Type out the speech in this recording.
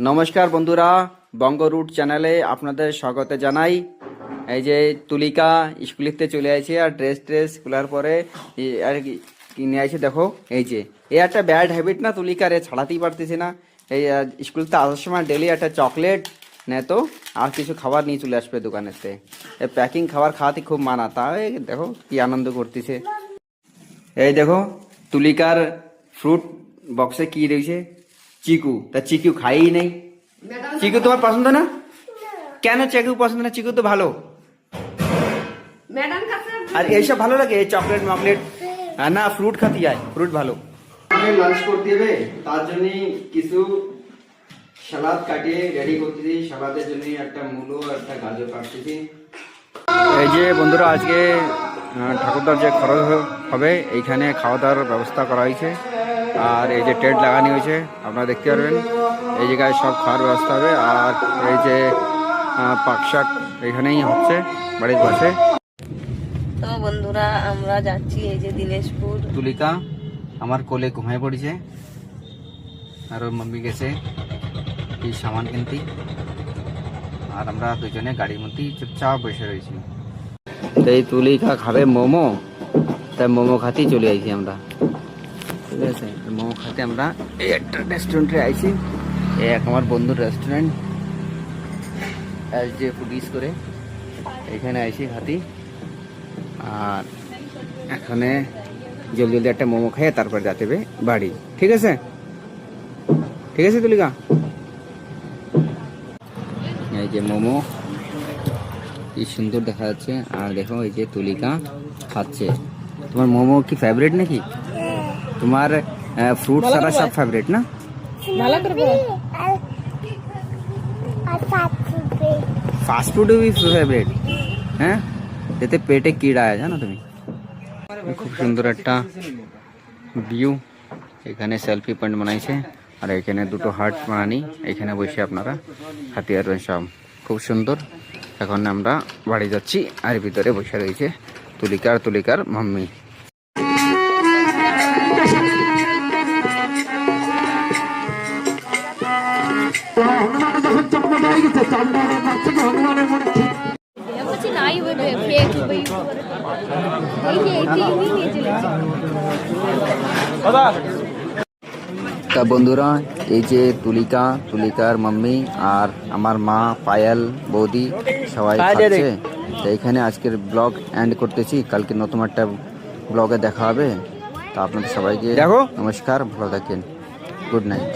নমস্কার বন্ধুরা, বঙ্গ রুট চ্যানেলে আপনাদের স্বাগত জানাই। এই যে তুলিকা স্কুলিতে চলে আসছে আর ড্রেস খোলার পরে আর কিনে আসছে। দেখো এই যে এই একটা ব্যাড হ্যাবিট না তুলিকার, ছাড়াতেই পারতেছে না। এই স্কুলতে আসার সময় ডেলি একটা চকলেট নে তো আর কিছু খাবার নিয়ে চলে আসবে দোকানেতে। এই প্যাকিং খাবার খাওয়াতে খুব মানা, তাই দেখো কি আনন্দ করতেছে। এই দেখো তুলিকার ফ্রুট বক্সে কি রয়েছে, চিকু। তা চিকু খাই নেই। চিকু তোমার পছন্দ না? কেন চিকু পছন্দ না? চিকু তো ভালো। আর এইসব ভালো লাগে, চকলেট মকলেট না, ফ্রুট খাতে যায়, ফ্রুট ভালো। লাঞ্চ করতে হবে, তার জন্য কিছু সালাদ কাটিয়ে রেডি করতেছি। সালাদের জন্য একটা মূলো একটা গাজর কাটতেছি। এই যে বন্ধুরা, আজকে ঠাকুরদার যে খরচ হবে এইখানে খাওয়া দাওয়ার ব্যবস্থা করা হয়েছে। আর এই যে টেন্ট লাগানো হয়েছে, আপনারা দেখতে পারবেন। এই জায়গায় সব খাওয়ার ব্যবস্থা হবে। আর এই যে পাকশাক এখানেই হচ্ছে বাড়ির পাশে। তো বন্ধুরা, আমরা যাচ্ছি এই যে দিনাজপুর। তুলিকা আমার কোলে ঘুমায় পড়েছে আর ওর মাম্মি গেছে এই সামান কিনতে। আর আমরা দুজনে গাড়ির মধ্যেই চুপচাপ বসে রয়েছি। এই তুলিকা খাবে মোমো, তাই মোমো খাতেই চলে আইছি আমরা। ঠিক আছে, মোমো খাতে আমরা এই একটা রেস্টুরেন্টে আইছি। এক আমার বন্ধুর রেস্টুরেন্ট এস জে ফুডিস করে, এখানে আইছি খাতি। আর এখানে জলদি জলদি একটা মোমো খেয়ে তারপর যেতে হবে বাড়ি। ঠিক আছে, ঠিক আছে তুলিকা। এই যে মোমো কি সুন্দর দেখা যাচ্ছে। আর দেখো এই যে তুলিকা খাচ্ছে। তোমার মোমো কি ফেভারিট নাকি? তোমার ফ্রুট ছাড়া সব ফেভারিট না? ফাস্ট ফুড भी ফেভারিট? হ্যাঁ, এতে পেটে কিড়া আছে জানো তুমি। খুব সুন্দর একটা ভিউ, এখানে সেলফি পয়েন্ট বানাইছে। আর এখানে দুটো হার্ট বানানি, এখানে বসে আপনারা হাতি আর সব খুব সুন্দর। এখন আমরা বাড়ি যাচ্ছি আর ভিতরে বসে রয়েছে তুলিকার মাম্মি। তা বন্ধুরা, এই যে তুলিকার মাম্মি আর আমার মা পায়েল বৌদি সবাই খাচ্ছে। তো এখানে আজকের ব্লগ এন্ড করতেছি। কালকে নতুন একটা ব্লগে দেখা হবে। তা আপনাদের সবাইকে নমস্কার, ভালো থাকেন, গুড নাইট।